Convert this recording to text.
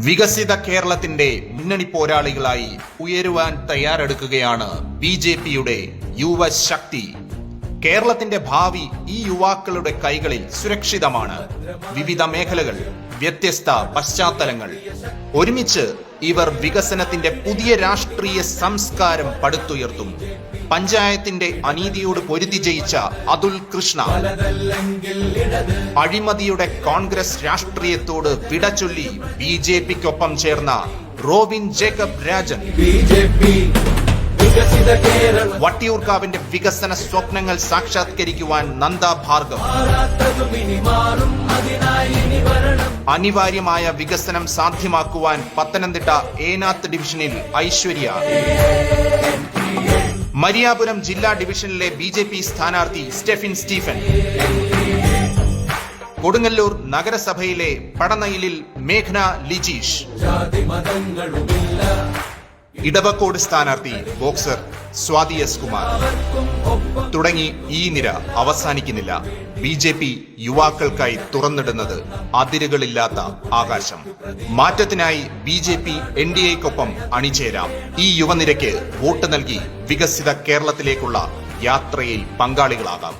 വികസിത കേരളത്തിന്റെ മുന്നണി പോരാളികളായി ഉയരുവാൻ തയ്യാറെടുക്കുകയാണ് ബിജെപിയുടെ യുവശക്തി. കേരളത്തിന്റെ ഭാവി ഈ യുവാക്കളുടെ കൈകളിൽ സുരക്ഷിതമാണ്. വിവിധ മേഖലകൾ, വ്യത്യസ്ത പശ്ചാത്തലങ്ങൾ. ഒരുമിച്ച് ഇവർ വികസനത്തിന്റെ പുതിയ രാഷ്ട്രീയ സംസ്കാരം പടുത്തുയർത്തും. പഞ്ചായത്തിന്റെ അനീതിയോട് പൊരുതി ജയിച്ച അതുൽ കൃഷ്ണ, അഴിമതിയുടെ കോൺഗ്രസ് രാഷ്ട്രീയത്തോട് വിട ചൊല്ലി ബിജെപിക്കൊപ്പം ചേർന്ന റോബിൻ ജേക്കബ് രാജൻ, വട്ടിയൂർക്കാവിന്റെ വികസന സ്വപ്നങ്ങൾ സാക്ഷാത്കരിക്കുവാൻ നന്ദ ഭാർഗവ്, അനിവാര്യമായ വികസനം സാധ്യമാക്കുവാൻ പത്തനംതിട്ട ഏനാത്ത് ഡിവിഷനിൽ ഐശ്വര്യ, മരിയാപുരം ജില്ലാ ഡിവിഷനിലെ ബിജെപി സ്ഥാനാർത്ഥി സ്റ്റെഫിൻ സ്റ്റീഫൻ, കൊടുങ്ങല്ലൂർ നഗരസഭയിലെ പടനയിലിൽ മേഘ്ന ലിജീഷ്, ഇടവക്കോട് സ്ഥാനാർത്ഥി ബോക്സർ സ്വാതി എസ് കുമാർ തുടങ്ങി ഈ നിര അവസാനിക്കുന്നില്ല. ബിജെപി യുവാക്കൾക്കായി തുറന്നിടുന്നത് അതിരുകളില്ലാത്ത ആകാശം. മാറ്റത്തിനായി ബിജെപി എൻഡിഎക്കൊപ്പം അണിചേരാം. ഈ യുവനിരയ്ക്ക് വോട്ട് നൽകി വികസിത കേരളത്തിലേക്കുള്ള യാത്രയിൽ പങ്കാളികളാകാം.